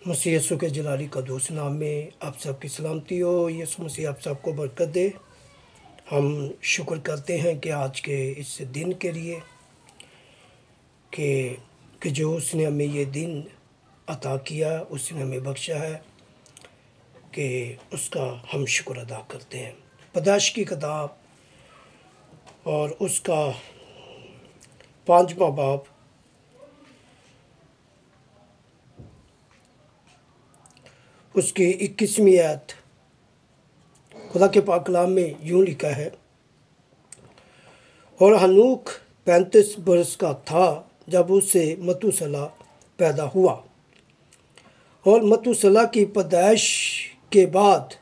मसीह यीशु के जलाली कदूस नाम में आप सबकी सलामती हो। यीशु मसीह आप सबको बरकत दे। हम शुक्र करते हैं कि आज के इस दिन के लिए कि जो उसने हमें ये दिन अता किया, उसने हमें बख्शा है, कि उसका हम शुक्र अदा करते हैं। पैदाइश की किताब और उसका 5वां बाब उसकी 21वीं आयत खुदा के पाक कलाम में यूँ लिखा है, और हनूक 35 बरस का था जब उससे मतूसला पैदा हुआ, और मतूसला की पैदाइश के बाद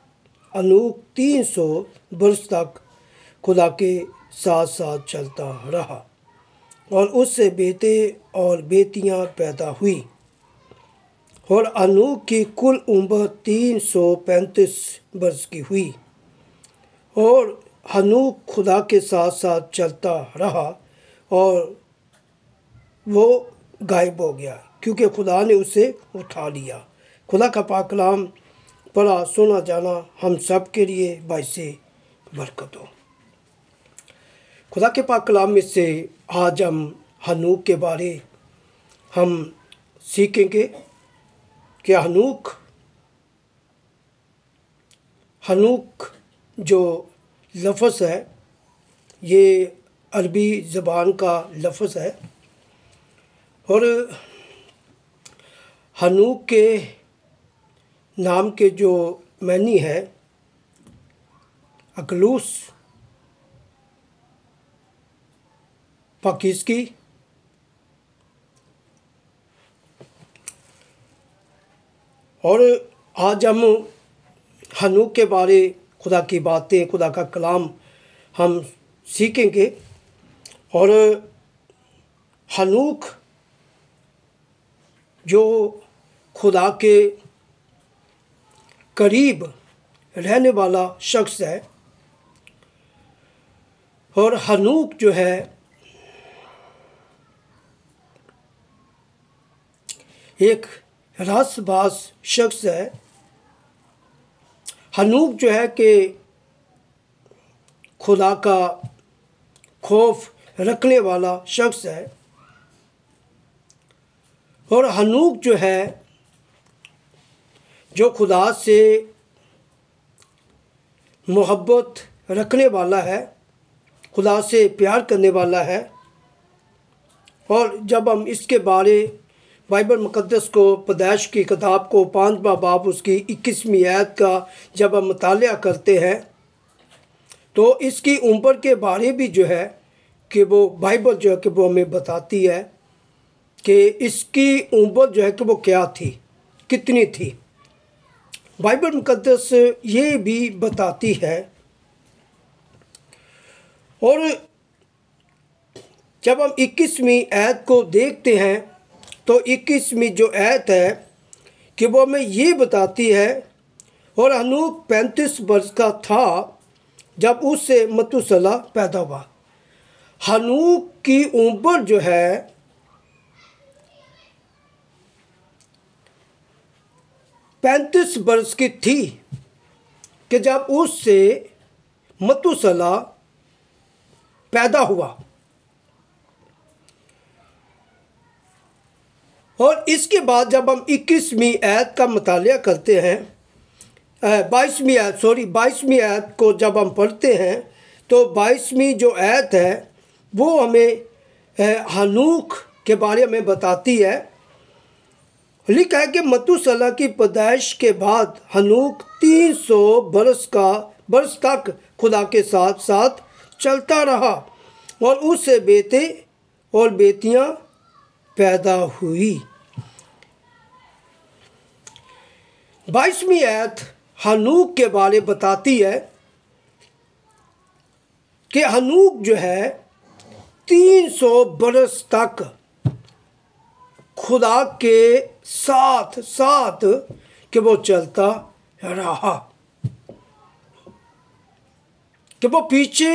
हनूक 300 बरस तक खुदा के साथ साथ चलता रहा, और उससे बेटे और बेटियां पैदा हुई, और हनूक की कुल उम्र 335 बरस की हुई। और हनूक खुदा के साथ साथ चलता रहा और वो गायब हो गया, क्योंकि खुदा ने उसे उठा लिया। खुदा का पाक कलाम पढ़ा सुना जाना हम सब के लिए बाइसे बरकत हो। खुदा के पाक कलाम में से आज हम हनूक के बारे हम सीखेंगे कि हनूक जो लफ्ज़ है, ये अरबी ज़बान का लफ्ज़ है, और हनूक के नाम के जो मानी है अकलूस, पाकिज़गी, और आज हम हनूक के बारे खुदा की बातें, खुदा का कलाम हम सीखेंगे। और हनूक जो खुदा के करीब रहने वाला शख्स है, और हनूक जो है एक रासबाज शख्स है। हनूक जो है कि खुदा का खौफ रखने वाला शख्स है, और हनूक जो है जो खुदा से मोहब्बत रखने वाला है, खुदा से प्यार करने वाला है। और जब हम इसके बारे बाइबल मुक़द्दस को, पैदाइश की किताब को 5वां बाब उसकी 21वीं आयत का जब हम मुतालिया करते हैं, तो इसकी उम्र के बारे भी जो है कि वो बाइबल जो है कि वो हमें बताती है कि इसकी उम्र जो है कि वो क्या थी, कितनी थी। बाइबल मुक़द्दस ये भी बताती है। और जब हम 21वीं आयत को देखते हैं, तो 21वीं जो आयत है कि वो हमें ये बताती है, और हनूक 35 वर्ष का था जब उससे मतूसला पैदा हुआ। हनूक की उम्र जो है 35 वर्ष की थी कि जब उससे मतूसला पैदा हुआ। और इसके बाद जब हम 21वीं आयत का मुतालिया करते हैं, 22वीं आयत को जब हम पढ़ते हैं, तो 22वीं जो आयत है वो हमें हनूक के बारे में बताती है। लिखा है कि मतूसला की पैदाइश के बाद हनूक 300 बरस तक खुदा के साथ साथ चलता रहा, और उससे बेटे और बेटियां पैदा हुई। 22वीं आयत हनूक के बारे बताती है कि हनूक जो है 300 बरस तक खुदा के साथ साथ कि वो चलता रहा, कि वो पीछे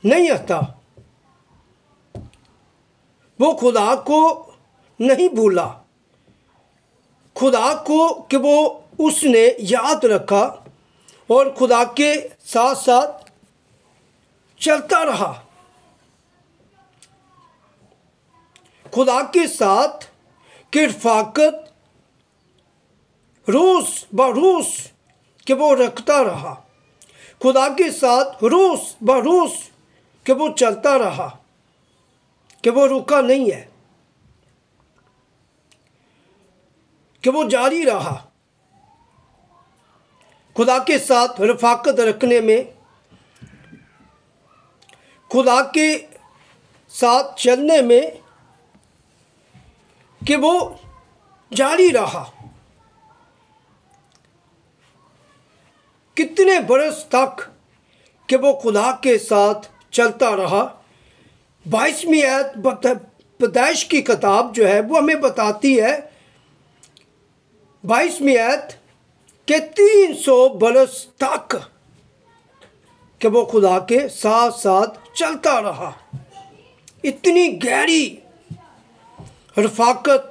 नहीं हटा, वो खुदा को नहीं भूला, खुदा को कि वो उसने याद रखा और खुदा के साथ साथ चलता रहा। खुदा के साथ की रफ़ाकत रोज़ बरोज़ कि वो रखता रहा। खुदा के साथ रोज़ बरोज़ कि वो चलता रहा, कि वो रुका नहीं है, कि वो जारी रहा। खुदा के साथ रफ़ाकत रखने में, खुदा के साथ चलने में कि वो जारी रहा। कितने बरस तक कि वो खुदा के साथ चलता रहा। 22वीं आयत पैदाइश की किताब जो है वो हमें बताती है, 22वीं आयत के 300 बरस तक कि वो खुदा के साथ साथ चलता रहा। इतनी गहरी रफ़ाकत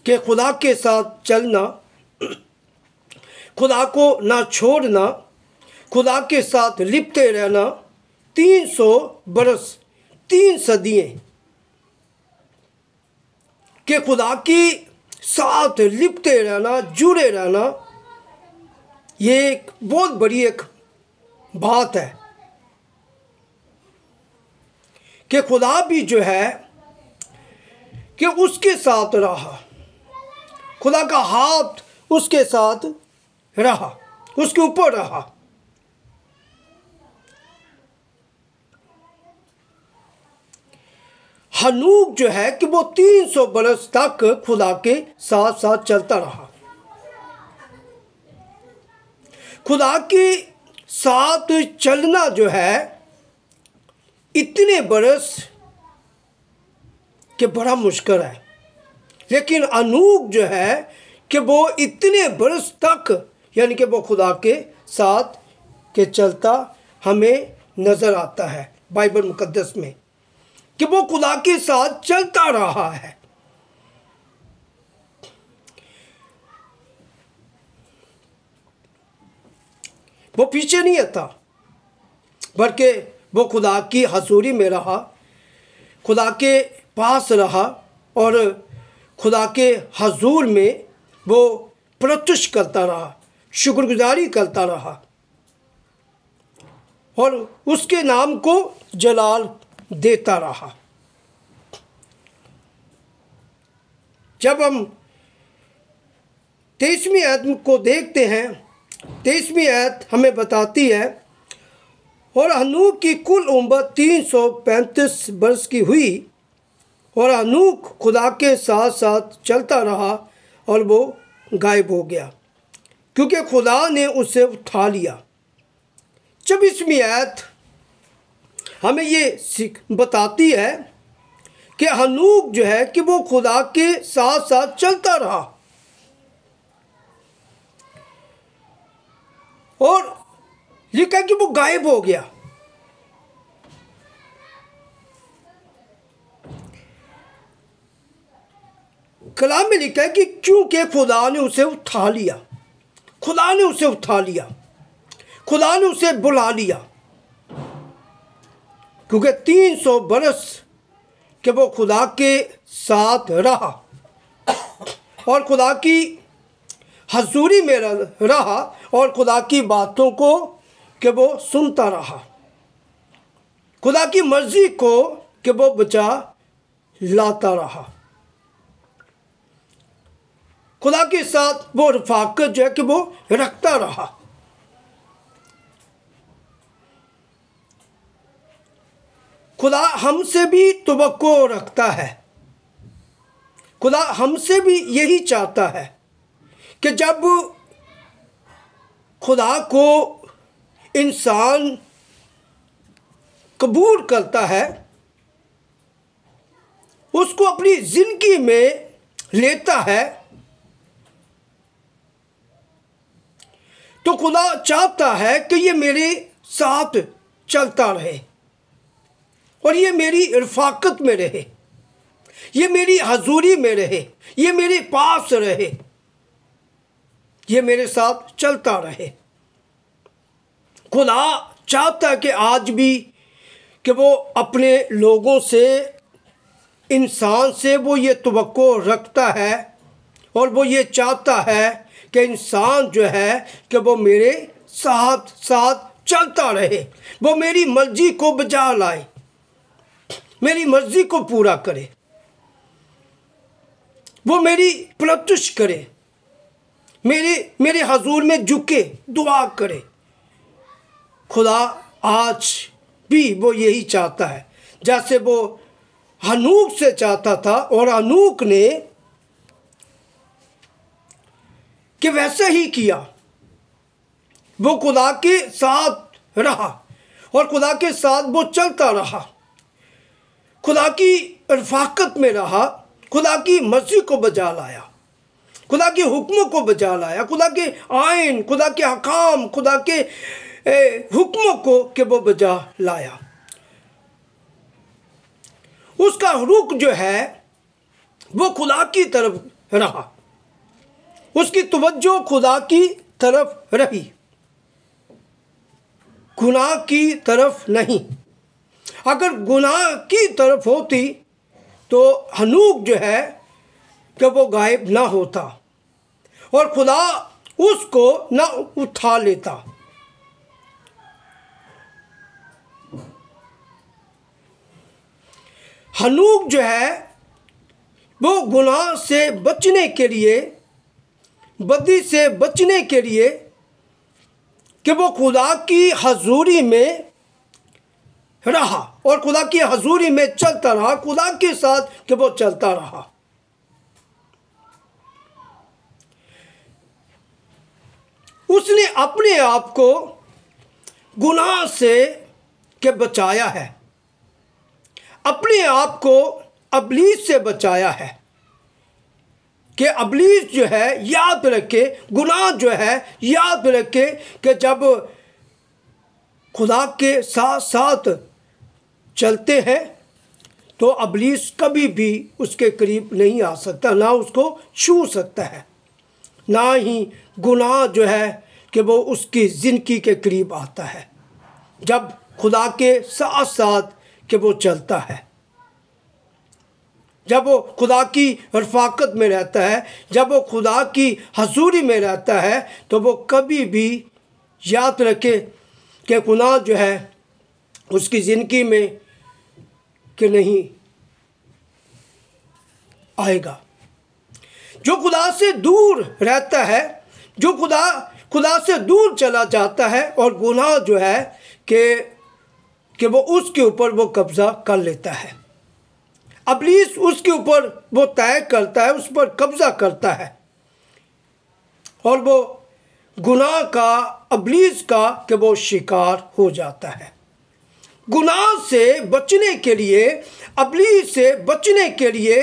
के खुदा के साथ चलना, खुदा को ना छोड़ना, खुदा के साथ लिपटे रहना। 300 बरस, 3 सदियाँ के खुदा की साथ लिपटे रहना, जुड़े रहना, ये एक बहुत बड़ी एक बात है कि खुदा भी जो है कि उसके साथ रहा। खुदा का हाथ उसके साथ रहा, उसके ऊपर रहा। हनूक जो है कि वो 300 बरस तक खुदा के साथ साथ चलता रहा। खुदा के साथ चलना जो है इतने बरस कि बड़ा मुश्किल है, लेकिन अनूक जो है कि वो इतने बरस तक यानी कि वो खुदा के साथ के चलता हमें नज़र आता है बाइबल मुकद्दस में कि वो खुदा के साथ चलता रहा है। वो पीछे नहीं हटा, बल्कि वो खुदा की हजूरी में रहा, खुदा के पास रहा और खुदा के हजूर में वो प्रत्युष करता रहा, शुक्रगुजारी करता रहा और उसके नाम को जलाल देता रहा। जब हम 23वीं आयत को देखते हैं, 23वीं आयत हमें बताती है, और हनूक की कुल उम्र 335 वर्ष की हुई और हनूक खुदा के साथ साथ चलता रहा और वो गायब हो गया क्योंकि खुदा ने उसे उठा लिया। 24वीं आयत हमें ये बताती है कि हनूक जो है कि वो खुदा के साथ साथ चलता रहा और लिखा कि वो गायब हो गया। कलाम में लिखा है कि क्योंकि खुदा ने उसे उठा लिया, खुदा ने उसे उठा लिया, खुदा ने उसे बुला लिया, क्योंकि 300 बरस के वो खुदा के साथ रहा और खुदा की हजूरी में रहा और खुदा की बातों को कि वो सुनता रहा, खुदा की मर्जी को कि वो बचा लाता रहा, खुदा के साथ वो रफ़ाकत जो है कि वो रखता रहा। खुदा हमसे भी तवक्को रखता है, खुदा हमसे भी यही चाहता है कि जब खुदा को इंसान कबूल करता है, उसको अपनी ज़िंदगी में लेता है, तो खुदा चाहता है कि ये मेरे साथ चलता रहे और ये मेरी रफ़ाकत में रहे, ये मेरी हजूरी में रहे, ये मेरे पास रहे, ये मेरे साथ चलता रहे। खुदा चाहता है कि आज भी कि वो अपने लोगों से, इंसान से वो ये तवक्को रखता है और वो ये चाहता है कि इंसान जो है कि वो मेरे साथ साथ चलता रहे, वो मेरी मर्जी को बजा लाए, मेरी मर्जी को पूरा करे, वो मेरी प्रत्युष करे, मेरे हजूर में झुके, दुआ करे। खुदा आज भी वो यही चाहता है, जैसे वो हनूक से चाहता था और हनूक ने कि वैसे ही किया। वो खुदा के साथ रहा और खुदा के साथ वो चलता रहा, खुदा की रफाकत में रहा, खुदा की मर्जी को बजा लाया, खुदा के हुक्मों को बजा लाया, खुदा के आइन, खुदा के हकाम, खुदा के हुक्मों को कि वो बजा लाया। उसका रुख जो है वो खुदा की तरफ रहा, उसकी तवज्जो खुदा की तरफ रही, गुनाह की तरफ नहीं। अगर गुनाह की तरफ होती तो हनूक जो है कि वो गायब ना होता और खुदा उसको ना उठा लेता। हनूक जो है वो गुनाह से बचने के लिए, बदी से बचने के लिए कि वो खुदा की हजूरी में रहा और खुदा की हजूरी में चलता रहा, खुदा के साथ कि वो चलता रहा। उसने अपने आप को गुनाह से के बचाया है, अपने आप को अबलीस से बचाया है कि अबलीस जो है याद रखे, गुनाह जो है याद रखे कि जब खुदा के साथ साथ चलते हैं तो अबलीस कभी भी उसके करीब नहीं आ सकता, ना उसको छू सकता है, ना ही गुनाह जो है कि वो उसकी ज़िंदगी के करीब आता है जब खुदा के साथ साथ कि वो चलता है, जब वो खुदा की रफाकत में रहता है, जब वो खुदा की हजूरी में रहता है, तो वो कभी भी याद रखे कि गुनाह जो है उसकी ज़िंदगी में कि नहीं आएगा। जो खुदा से दूर रहता है, जो खुदा से दूर चला जाता है और गुनाह जो है कि वो उसके ऊपर वो कब्ज़ा कर लेता है, अबलीस उसके ऊपर वो तय करता है, उस पर कब्ज़ा करता है और वो गुनाह का, अबलीस का कि वो शिकार हो जाता है। गुनाह से बचने के लिए, अबलीस से बचने के लिए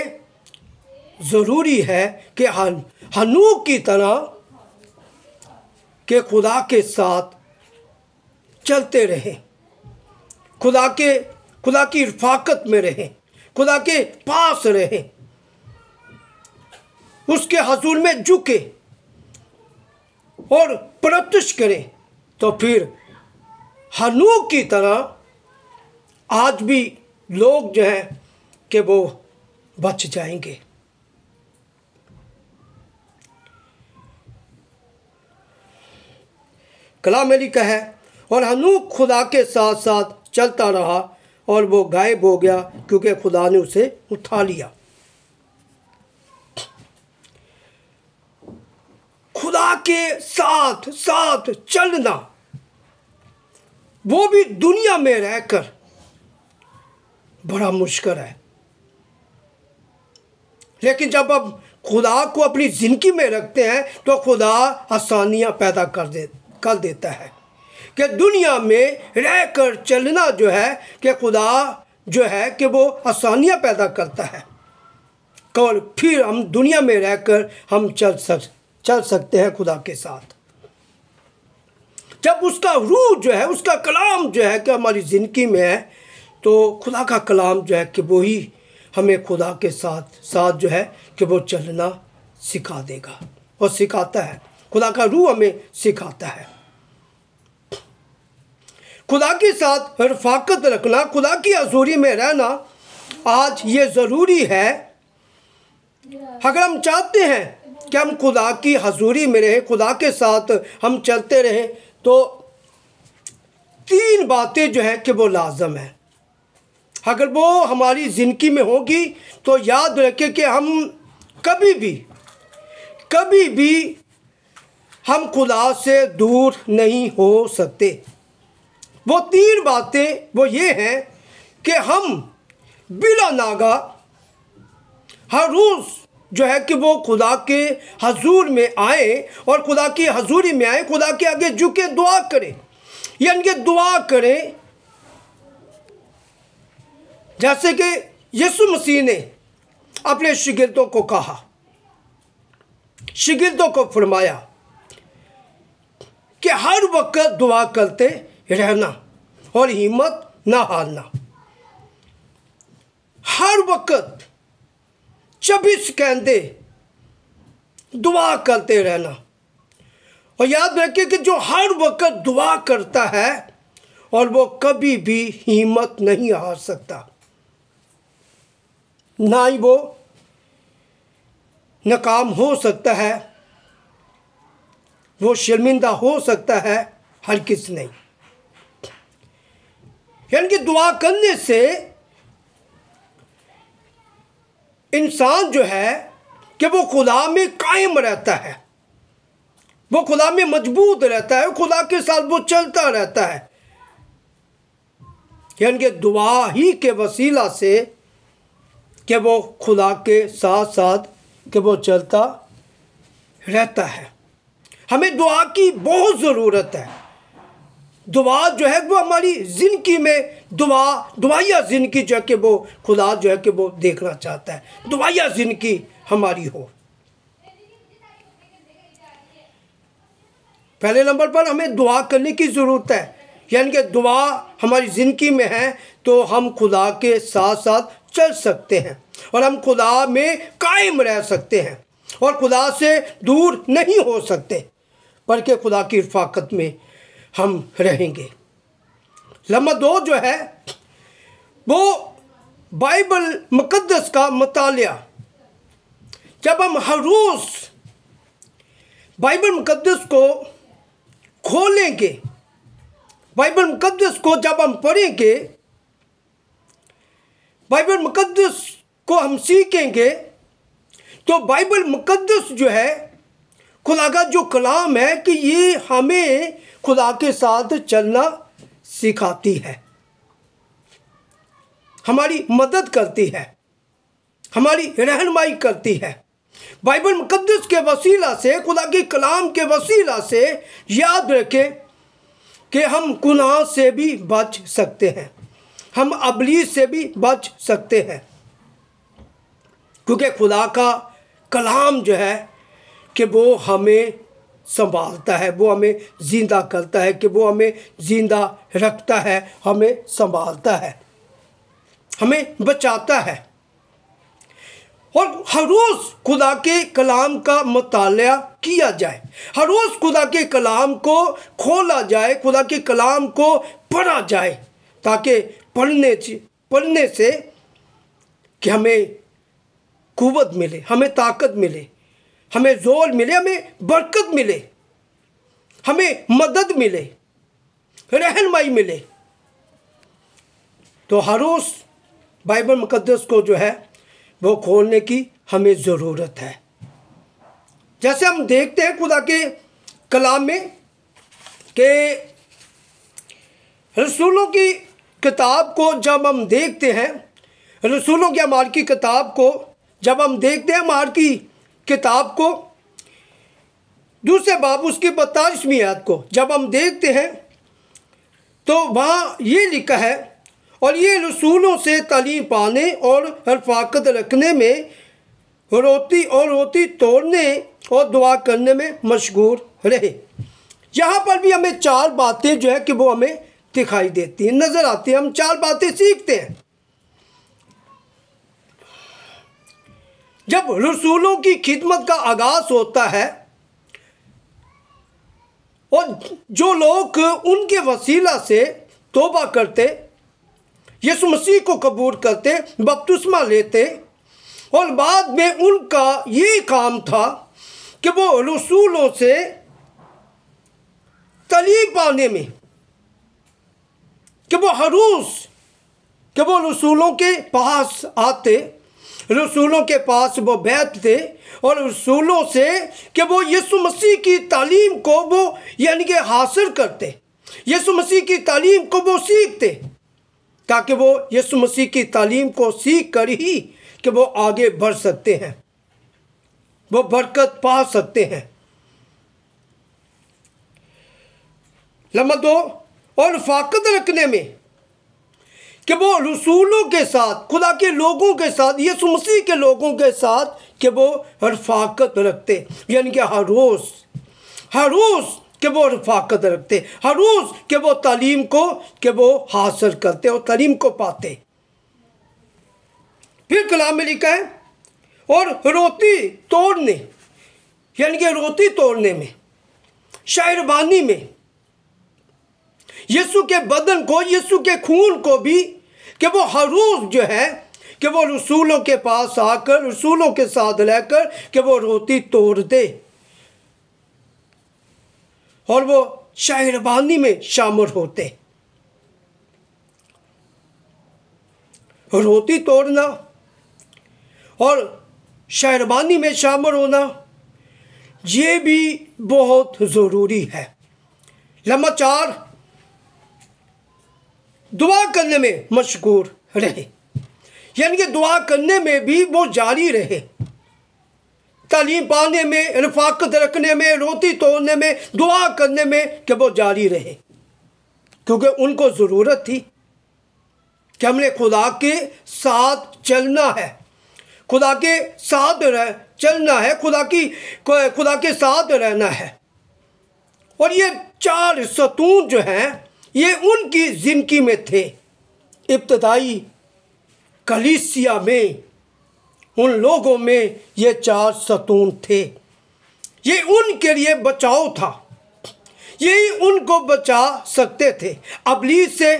ज़रूरी है कि हनूक की तरह कि खुदा के साथ चलते रहें, खुदा की रफाकत में रहें, खुदा के पास रहें, उसके हजूर में झुके और प्रत्युष करें। तो फिर हनूक की तरह आज भी लोग जो हैं कि वो बच जाएंगे। कलाम में लिखा है, और हनूक खुदा के साथ साथ चलता रहा और वो गायब हो गया क्योंकि खुदा ने उसे उठा लिया। खुदा के साथ साथ चलना, वो भी दुनिया में रहकर, बड़ा मुश्किल है। लेकिन जब अब खुदा को अपनी ज़िंदगी में रखते हैं तो खुदा आसानियां पैदा कर देता है कि दुनिया में रहकर चलना जो है कि खुदा जो है कि वो आसानियां पैदा करता है और फिर हम दुनिया में रहकर हम चल सकते हैं खुदा के साथ। जब उसका रूह जो है, उसका कलाम जो है कि हमारी ज़िंदगी में है, तो खुदा का कलाम जो है कि वही हमें खुदा के साथ साथ जो है कि वो चलना सिखा देगा और सिखाता है। खुदा का रूह हमें सिखाता है। खुदा के साथ रफाकत रखना, खुदा की हजूरी में रहना आज ये ज़रूरी है। अगर हम चाहते हैं कि हम खुदा की हजूरी में रहें, खुदा के साथ हम चलते रहें, तो 3 बातें जो है कि वो लाजम है। अगर वो हमारी ज़िंदगी में होगी तो याद रखें कि हम कभी भी हम खुदा से दूर नहीं हो सकते। वो 3 बातें वो ये हैं कि हम बिला नागा हर रोज़ जो है कि वो खुदा के हजूर में आए और खुदा की हजूरी में आए, खुदा के आगे झुके दुआ करें। यानी कि दुआ करें जैसे कि यीशु मसीह ने अपने शिगिर्दों को कहा, शिगिर्दों को फरमाया कि हर वक्त दुआ करते रहना और हिम्मत ना हारना। हर वक्त 24 घंटे दुआ करते रहना। और याद रखिए कि जो हर वक्त दुआ करता है और वो कभी भी हिम्मत नहीं हार सकता, ना ही वो नाकाम हो सकता है, वो शर्मिंदा हो सकता है, हर किस नहीं। यानी कि दुआ करने से इंसान जो है कि वो खुदा में कायम रहता है, वो खुदा में मजबूत रहता है, खुदा के साथ वो चलता रहता है। यानी कि दुआ ही के वसीला से कि वो खुदा के साथ साथ कि वो चलता रहता है। हमें दुआ की बहुत ज़रूरत है। दुआ जो है वो हमारी ज़िंदगी में दुआया ज़िंदगी जो है कि वो खुदा जो है कि वो देखना चाहता है, दुआया ज़िंदगी हमारी हो। पहले नंबर पर हमें दुआ करने की ज़रूरत है। यानी कि दुआ हमारी ज़िंदगी में है तो हम खुदा के साथ साथ चल सकते हैं और हम खुदा में कायम रह सकते हैं और खुदा से दूर नहीं हो सकते, बल्कि खुदा की रफ़ाकत में हम रहेंगे। नंबर 2 जो है वो बाइबल मुक़द्दस का मुतालिया। जब हम हर रोज़ बाइबल मुक़द्दस को खोलेंगे, बाइबल मुक़द्दस को जब हम पढ़ेंगे, बाइबल मुक़द्दस को हम सीखेंगे, तो बाइबल मुक़द्दस जो है खुदा का जो कलाम है कि ये हमें खुदा के साथ चलना सिखाती है, हमारी मदद करती है, हमारी रहनुमाई करती है। बाइबल मुक़द्दस के वसीला से, खुदा के कलाम के वसीला से याद रखें कि हम गुनाह से भी बच सकते हैं, हम अबलीस से भी बच सकते हैं, क्योंकि खुदा का कलाम जो है कि वो हमें संभालता है, वो हमें ज़िंदा करता है, कि वो हमें ज़िंदा रखता है, हमें संभालता है, हमें बचाता है। और हर रोज़ खुदा के कलाम का मुतालिया किया जाए, हर रोज़ खुदा के कलाम को खोला जाए, खुदा के कलाम को पढ़ा जाए, ताकि पढ़ने से कि हमें कुव्वत मिले, हमें ताकत मिले, हमें जोर मिले, हमें बरकत मिले, हमें मदद मिले, रहनुमाई मिले। तो हर रोज़ बाइबल मुक़द्दस को जो है वो खोलने की हमें ज़रूरत है। जैसे हम देखते हैं खुदा के कलाम में कि रसूलों की किताब को जब हम देखते हैं, रसूलों के अमाल की किताब को जब हम देखते हैं, अमाल की किताब को 2 बाब उसकी 42वीं आयत को जब हम देखते हैं, तो वहाँ ये लिखा है, और ये रसूलों से तालीम पाने और रफ़ाकत रखने में रोटी तोड़ने और दुआ करने में मशगूल रहे। यहाँ पर भी हमें 4 बातें जो है कि वो हमें दिखाई देती हैं, नज़र आती हैं। हम 4 बातें सीखते हैं। जब रसूलों की खिदमत का आगाज़ होता है और जो लोग उनके वसीला से तौबा करते, यीशु मसीह को कबूल करते, बपतिस्मा लेते, और बाद में उनका ये काम था कि वो रसूलों से तालीम पाने में, कि वो हर रोज़ कि वो रसूलों के पास आते, रसूलों के पास वो बैठते और रसूलों से कि वो यीशु मसीह की तालीम को वो यानी कि हासिल करते, यीशु मसीह की तालीम को वो सीखते, ताकि वो यीशु मसीह की तालीम को सीख कर ही कि वो आगे बढ़ सकते हैं, वो बरकत पा सकते हैं। नंबर 2, और रफ़ाकत रखने में, कि वो रसूलों के साथ, खुदा के लोगों के साथ, यीशु मसीह के लोगों के साथ कि वो रफ़ाकत रखते, यानी कि हर रोज़ कि वो रफ़ाकत रखते, हर रोज़ कि वो तालीम को कि वो हासिल करते और तालीम को पाते। फिर कलाम में लिखा है, और रोटी तोड़ने, यानी कि रोटी तोड़ने में, शायरबानी में, यीशु के बदन को, यीशु के खून को भी कि वो हर रोज़ जो है कि वो रसूलों के पास आकर, रसूलों के साथ रहकर कि वो रोटी तोड़ दे और वो शायरबानी में शामिल होते। रोटी तोड़ना और शायरबानी में शामिल होना, ये भी बहुत ज़रूरी है। नंबर 4, दुआ करने में मशगूल रहे, यानी कि दुआ करने में भी वो जारी रहे, तालीम पाने में, रफ़ाकत रखने में, रोटी तोड़ने में, दुआ करने में कि वो जारी रहे, क्योंकि उनको ज़रूरत थी कि हमने खुदा के साथ चलना है, खुदा के साथ चलना है, खुदा के साथ रहना है। और ये 4 सतून जो हैं ये उनकी ज़िंदगी में थे। इब्तदाई कलीसिया में उन लोगों में ये 4 सतून थे। ये उनके लिए बचाव था, यही उनको बचा सकते थे, अबलीस से,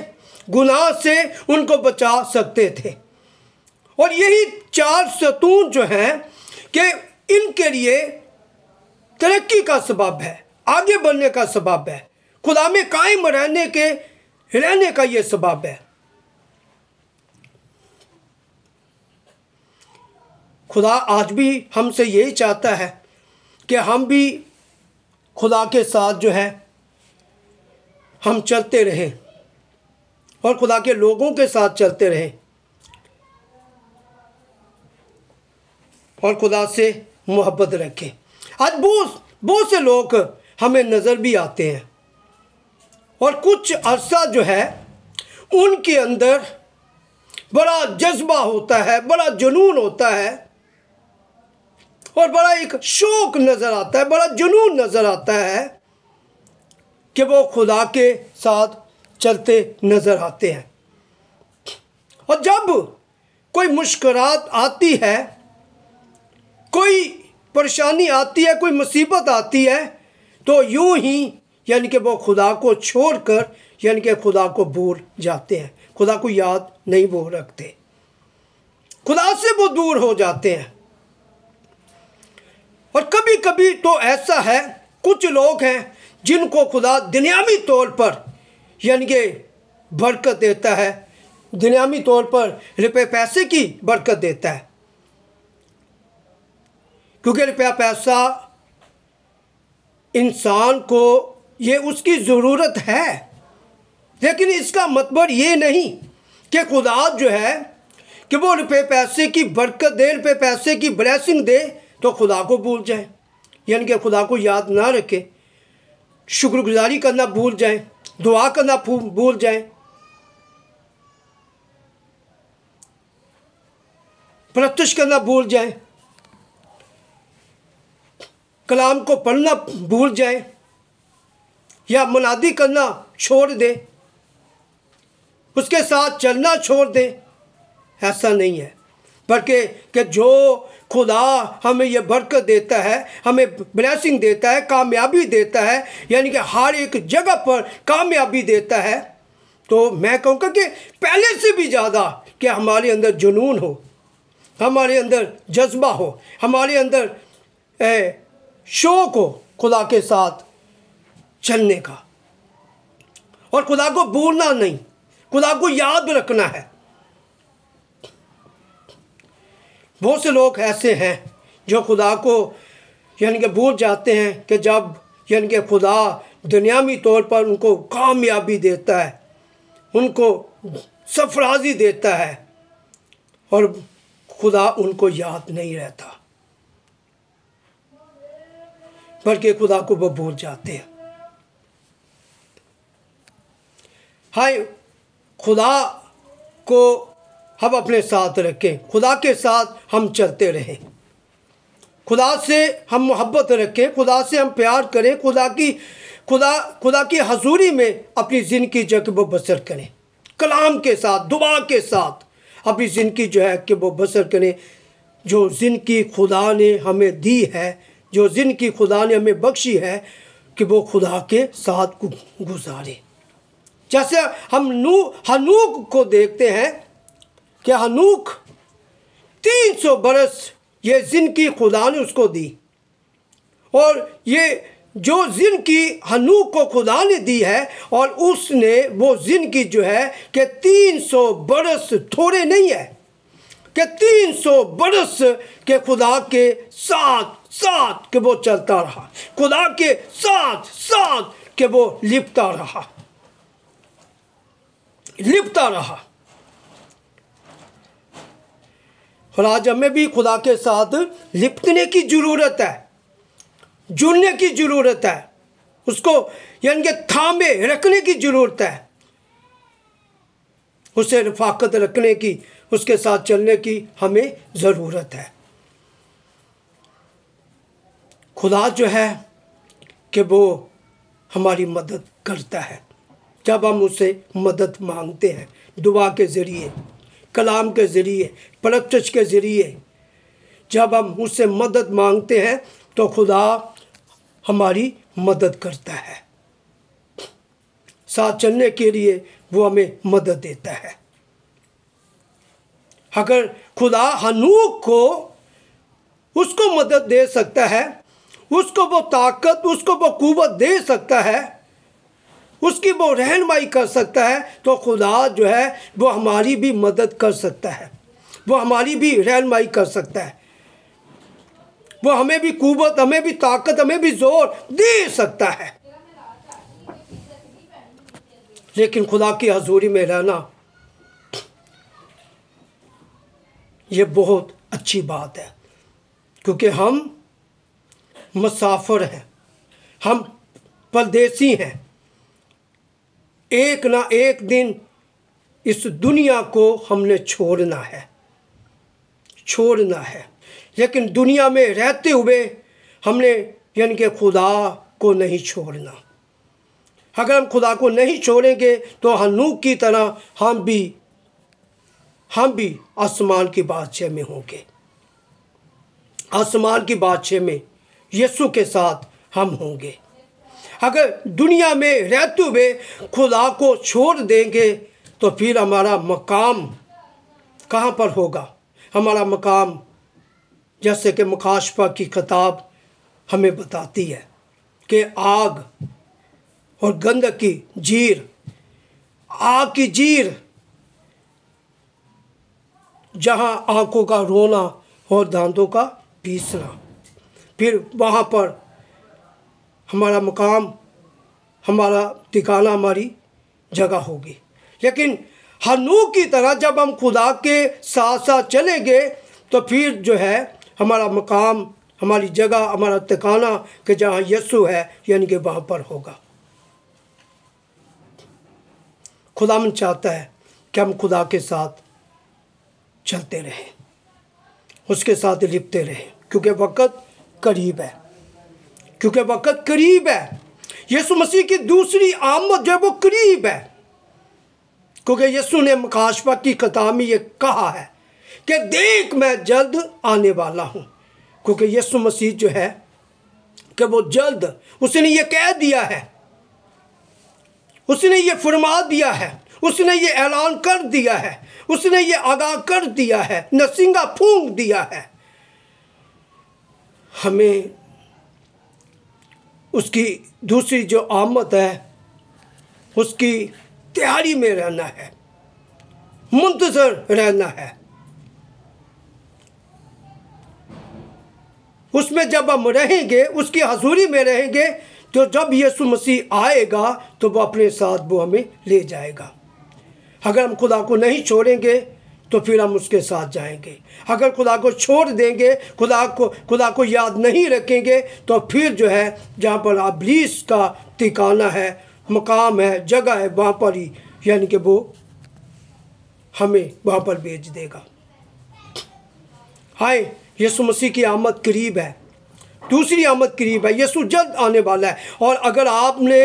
गुनाह से उनको बचा सकते थे। और यही 4 सतून जो हैं कि इनके लिए तरक्की का सबब है, आगे बढ़ने का सबब है, खुदा में कायम रहने का ये सबब है। खुदा आज भी हमसे यही चाहता है कि हम भी खुदा के साथ जो है हम चलते रहें और खुदा के लोगों के साथ चलते रहें और खुदा से मोहब्बत रखें। आज बहुत से लोग हमें नज़र भी आते हैं और कुछ अरसा जो है उनके अंदर बड़ा जज्बा होता है, बड़ा जुनून होता है और बड़ा एक शौक़ नज़र आता है, बड़ा जुनून नज़र आता है कि वो खुदा के साथ चलते नज़र आते हैं। और जब कोई मुश्किलात आती है, कोई परेशानी आती है, कोई मुसीबत आती है, तो यूं ही यानी कि वो खुदा को छोड़कर यानी कि खुदा को भूल जाते हैं, खुदा को याद नहीं वो रखते, खुदा से वो दूर हो जाते हैं। और कभी कभी तो ऐसा है, कुछ लोग हैं जिनको खुदा दुनियावी तौर पर यानी कि बरकत देता है, दुनियावी तौर पर रुपये पैसे की बरकत देता है, क्योंकि रुपया पैसा इंसान को ये उसकी ज़रूरत है, लेकिन इसका मतलब ये नहीं कि खुदा जो है कि वो रुपये पैसे की बरकत दे, रुपये पैसे की ब्लेसिंग दे तो खुदा को भूल जाए, यानी कि खुदा को याद ना रखे, शुक्रगुजारी करना भूल जाए, दुआ करना भूल जाए, प्रत्यक्ष करना भूल जाए, कलाम को पढ़ना भूल जाए या मुनादी करना छोड़ दे, उसके साथ चलना छोड़ दे। ऐसा नहीं है। बल्कि कि जो खुदा हमें ये बरकत देता है, हमें ब्लेसिंग देता है, कामयाबी देता है, यानी कि हर एक जगह पर कामयाबी देता है, तो मैं कहूँगा कि पहले से भी ज़्यादा कि हमारे अंदर जुनून हो, हमारे अंदर जज्बा हो, हमारे अंदर शौक़ हो खुदा के साथ चलने का, और खुदा को भूलना नहीं, खुदा को याद रखना है। बहुत से लोग ऐसे हैं जो खुदा को यानी कि भूल जाते हैं कि जब यानी कि खुदा दुनियावी तौर पर उनको कामयाबी देता है, उनको सरफराजी देता है, और खुदा उनको याद नहीं रहता, बल्कि खुदा को वो भूल जाते हैं। हाय, खुदा को हम अपने साथ रखें, खुदा के साथ हम चलते रहें, खुदा से हम मोहब्बत रखें, खुदा से हम प्यार करें, खुदा की हजूरी में अपनी ज़िंदगी जो है वो बसर करें, कलाम के साथ, दुआ के साथ अपनी ज़िंदगी जो है कि वो बसर करें। जो ज़िंदगी खुदा ने हमें दी है, जो ज़िंदगी खुदा ने हमें बख्शी है, कि वो खुदा के साथ गुजारें। जैसे हम हनूक को देखते हैं कि हनूक 300 बरस ये ज़िंदगी खुदा ने उसको दी, और ये जो ज़िंदगी हनूक को खुदा ने दी है, और उसने वो ज़िंदगी जो है कि 300 बरस थोड़े नहीं है, कि 300 बरस के खुदा के साथ साथ के वो चलता रहा, खुदा के साथ साथ के वो लिपटा रहा। और आज हमें भी खुदा के साथ लिपटने की ज़रूरत है, जुड़ने की ज़रूरत है, उसको यानी कि थामे रखने की ज़रूरत है, उसे रफ़ाकत रखने की, उसके साथ चलने की हमें ज़रूरत है। खुदा जो है कि वो हमारी मदद करता है जब हम उससे मदद मांगते हैं, दुआ के ज़रिए, कलाम के ज़रिए, परचच के ज़रिए। जब हम उससे मदद मांगते हैं तो खुदा हमारी मदद करता है, साथ चलने के लिए वो हमें मदद देता है। अगर खुदा हनूक को उसको मदद दे सकता है, उसको वो ताकत, उसको वो कुव्वत दे सकता है, उसकी वो रहनुमाई कर सकता है, तो खुदा जो है वो हमारी भी मदद कर सकता है, वो हमारी भी रहनुमाई कर सकता है, वो हमें भी कुव्वत, हमें भी ताकत, हमें भी जोर दे सकता है। लेकिन खुदा की हजूरी में रहना ये बहुत अच्छी बात है, क्योंकि हम मुसाफिर हैं, हम परदेसी हैं। एक ना एक दिन इस दुनिया को हमने छोड़ना है, लेकिन दुनिया में रहते हुए हमने यानी कि खुदा को नहीं छोड़ना। अगर हम खुदा को नहीं छोड़ेंगे तो हनूक की तरह हम भी आसमान की बादशाह में होंगे, आसमान की बादशाह में यीशु के साथ हम होंगे। अगर दुनिया में रहते हुए खुदा को छोड़ देंगे तो फिर हमारा मकाम कहाँ पर होगा? हमारा मकाम, जैसे कि मुकाशफा की किताब हमें बताती है कि आग और गंधक की जीर, आग की जीर, जहाँ आंखों का रोना और दांतों का पीसना, फिर वहाँ पर हमारा मकाम, हमारा ठिकाना, हमारी जगह होगी। लेकिन हनूक की तरह जब हम खुदा के साथ साथ चलेंगे तो फिर जो है हमारा मकाम, हमारी जगह, हमारा ठिकाना कि जहाँ यीशु है यानी कि वहाँ पर होगा। खुदावंद चाहता है कि हम खुदा के साथ चलते रहें, उसके साथ लिपटे रहें, क्योंकि वक़्त करीब है, यीशु मसीह की दूसरी आमद जो है वो करीब है। क्योंकि यीशु ने मुकाशफा की किताब में ये कहा है कि देख मैं जल्द आने वाला हूँ। क्योंकि यीशु मसीह जो है कि वो जल्द, उसने ये कह दिया है, उसने ये फरमा दिया है, उसने ये ऐलान कर दिया है, उसने ये आगाह कर दिया है, नसींगा फूंक दिया है। हमें उसकी दूसरी जो आमद है उसकी तैयारी में रहना है, मुंतज़र रहना है। उसमें जब हम रहेंगे, उसकी हजूरी में रहेंगे, तो जब यीशु मसीह आएगा तो वो अपने साथ वो हमें ले जाएगा। अगर हम खुदा को नहीं छोड़ेंगे तो फिर हम उसके साथ जाएंगे। अगर खुदा को छोड़ देंगे, खुदा को याद नहीं रखेंगे, तो फिर जो है जहाँ पर इब्लीस का ठिकाना है, मकाम है, जगह है, वहाँ पर ही यानी कि वो हमें वहाँ पर भेज देगा। हाय, यीशु मसीह की आमद करीब है, दूसरी आमद करीब है, यीशु जल्द आने वाला है। और अगर आपने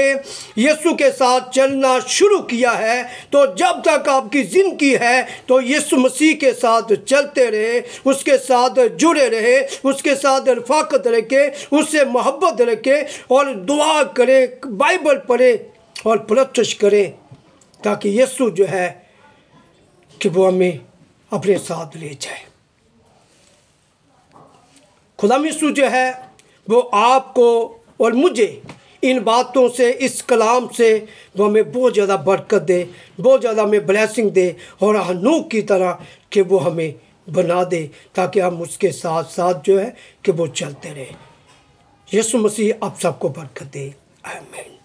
यीशु के साथ चलना शुरू किया है तो जब तक आपकी ज़िंदगी है तो यीशु मसीह के साथ चलते रहे, उसके साथ जुड़े रहे, उसके साथ रफ़ाकत रखें, उससे मोहब्बत रखें और दुआ करें, बाइबल पढ़ें और प्रत्यक्ष करें, ताकि यीशु जो है कि वो हमें अपने साथ ले जाए। खुदा यीशु जो है वो आपको और मुझे इन बातों से, इस कलाम से वो हमें बहुत ज़्यादा बरकत दे, बहुत ज़्यादा हमें ब्लेसिंग दे और हनूक की तरह कि वो हमें बना दे, ताकि हम उसके साथ साथ जो है कि वो चलते रहें। यीशु मसीह आप सबको बरकत दे। आमीन।